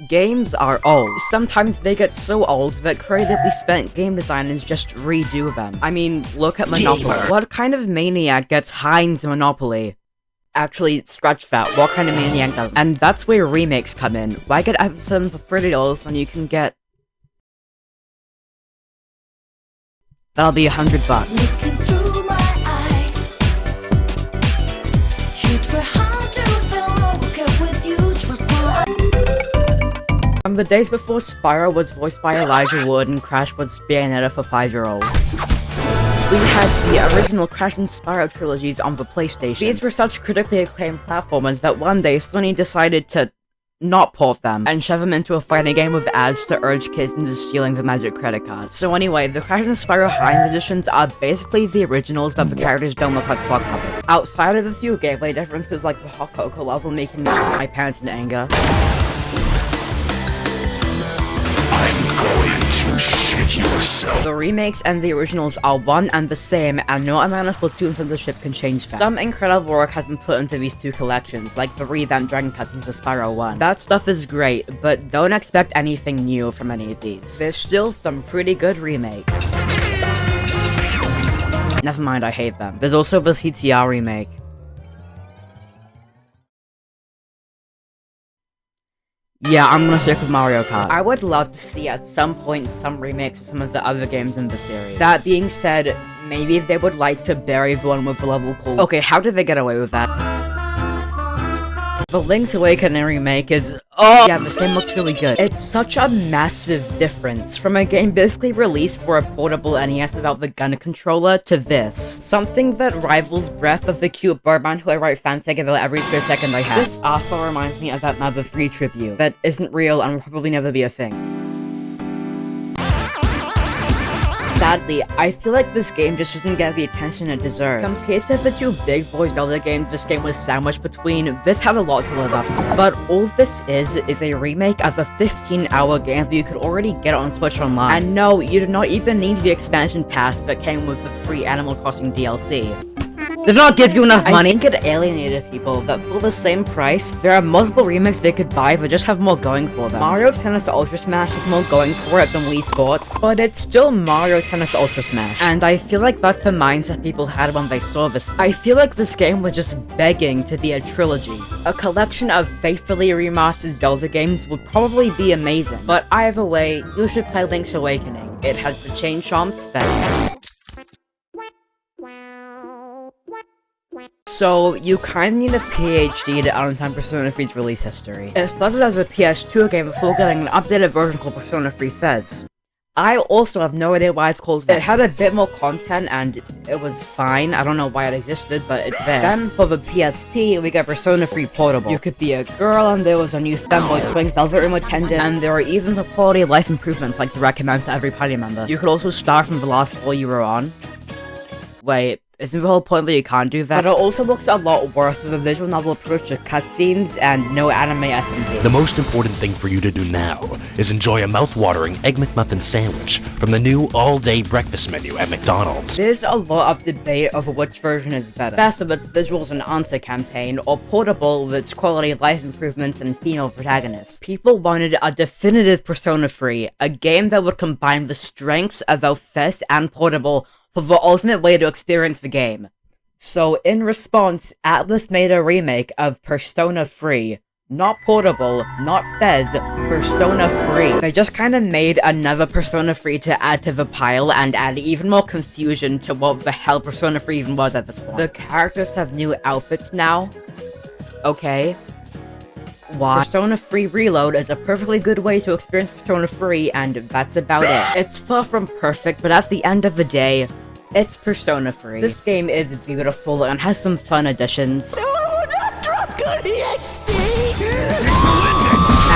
Games are old. Sometimes they get so old that creatively spent game designers just redo them. I mean, look at Monopoly. What kind of maniac gets high into Monopoly? Actually, scratch that. What kind of maniac does? And that's where remakes come in. Why get F7 for $30 when you can get... That'll be $100. From the days before Spyro was voiced by Elijah Wood and Crash was Bayonetta for 5-year-olds. We had the original Crash and Spyro trilogies on the PlayStation. These were such critically acclaimed platformers that one day Sony decided to not port them and shove them into a fighting game with ads to urge kids into stealing the magic credit card. So anyway, the Crash and Spyro High-End editions are basically the originals, but the characters don't look like sock puppets. Outside of a few gameplay differences like the hot cocoa level making me my pants in anger. Shit yourself. The remakes and the originals are one and the same, and no amount of Splatoon censorship can change that. Some incredible work has been put into these two collections, like the revamped Dragon cutscenes for Spyro 1. That stuff is great, but don't expect anything new from any of these. There's still some pretty good remakes. Never mind, I hate them. There's also the CTR remake. Yeah, I'm gonna stick with Mario Kart. I would love to see at some point some remakes of some of the other games in the series. That being said, maybe they would like to bury the one with the level called... Okay, how did they get away with that? The Link's Awakening remake is... Oh! Yeah, this game looks really good. It's such a massive difference from a game basically released for a portable NES without the gun controller to this. Something that rivals Breath of the cute Birdman who I write fanfic about every spare second I have. This also reminds me of that Mother 3 tribute that isn't real and will probably never be a thing. Sadly, I feel like this game just didn't get the attention it deserved. Compared to the two Big Boy Zelda games this game was sandwiched between, this had a lot to live up to. But all this is a remake of a 15-hour game that you could already get on Switch Online. And no, you do not even need the expansion pass that came with the free Animal Crossing DLC. Did not give you enough money. I think it alienated people that for the same price, there are multiple remakes they could buy that just have more going for them. Mario Tennis Ultra Smash has more going for it than Wii Sports, but it's still Mario Tennis Ultra Smash. And I feel like that's the mindset people had when they saw this. I feel like this game was just begging to be a trilogy. A collection of faithfully remastered Zelda games would probably be amazing. But either way, you should play Link's Awakening. It has the chain chomps that... So, you kinda need a PhD to understand Persona 3's release history. It started as a PS2 game before getting an updated version called Persona 3 Fez. I also have no idea why it's called Fez. It had a bit more content and it was fine. I don't know why it existed, but it's there. Then, for the PSP, we got Persona 3 Portable. You could be a girl and there was a new femboy twin Velvet Room attendant, and there were even some quality of life improvements like to recommend to every party member. You could also start from the last floor you were on. Wait. Isn't the whole point that you can't do that? But it also looks a lot worse with a visual novel approach to cutscenes and no anime FMV. The most important thing for you to do now is enjoy a mouth-watering Egg McMuffin sandwich from the new all-day breakfast menu at McDonald's. There's a lot of debate over which version is better. Best with its visuals and answer campaign, or Portable with its quality of life improvements and female protagonists. People wanted a definitive Persona 3, a game that would combine the strengths of both Fez and Portable for the ultimate way to experience the game. So, in response, Atlus made a remake of Persona 3. Not Portable, not Fez, Persona 3. They just kinda made another Persona 3 to add to the pile and add even more confusion to what the hell Persona 3 even was at this point. The characters have new outfits now. Okay. Why? Persona 3 Reload is a perfectly good way to experience Persona 3, and that's about it. It's far from perfect, but at the end of the day, it's Persona 3. This game is beautiful and has some fun additions.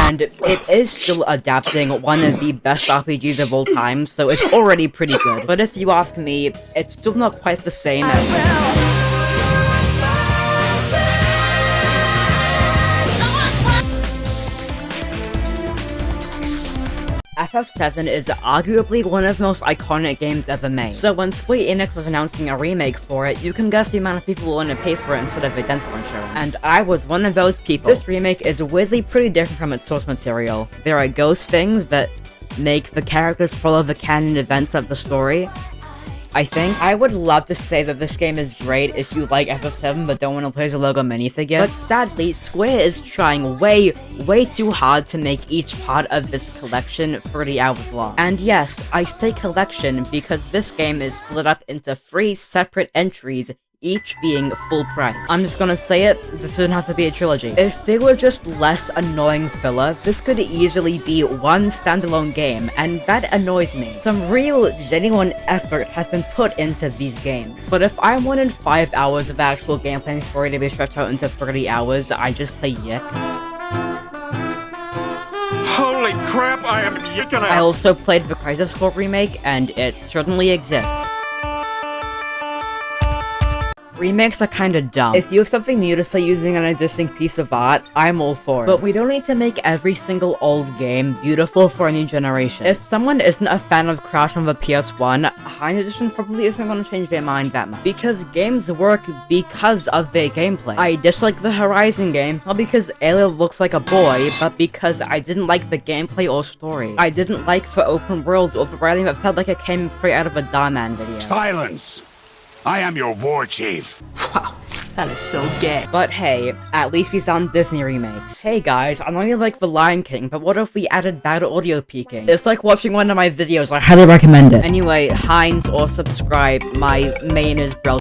And it is still adapting one of the best RPGs of all time, so it's already pretty good. But if you ask me, it's still not quite the same as... FF7 is arguably one of the most iconic games ever made, so when Square Enix was announcing a remake for it, you can guess the amount of people willing to pay for it instead of a dental insurance. And I was one of those people. This remake is weirdly pretty different from its source material. There are ghost things that make the characters follow the canon events of the story, I think. I would love to say that this game is great if you like FF7 but don't want to play as a Lego minifigure, but sadly, Square is trying way too hard to make each part of this collection 30 hours long. And yes, I say collection because this game is split up into 3 separate entries, each being full price. I'm just gonna say it, this doesn't have to be a trilogy. If they were just less annoying filler, this could easily be one standalone game, and that annoys me. Some real, genuine effort has been put into these games. But if I wanted 5 hours of actual gameplay story to be stretched out into 30 hours, I just play Yick. Holy crap, I am yicking out! I also played the Crisis Core remake, and it certainly exists. Remakes are kinda dumb. If you have something new to say using an existing piece of art, I'm all for it. But we don't need to make every single old game beautiful for a new generation. If someone isn't a fan of Crash on the PS1, High Edition probably isn't gonna change their mind that much. Because games work because of their gameplay. I dislike the Horizon game, not because Aloy looks like a boy, but because I didn't like the gameplay or story. I didn't like the open world or the writing that felt like it came straight out of a Darman video. Silence! I am your war chief. Wow, that is so gay. But hey, at least we sound Disney remakes. Hey guys, I know you like The Lion King, but what if we added bad audio peaking? It's like watching one of my videos, I highly recommend it. Anyway, Heinz or subscribe, my main is Brel.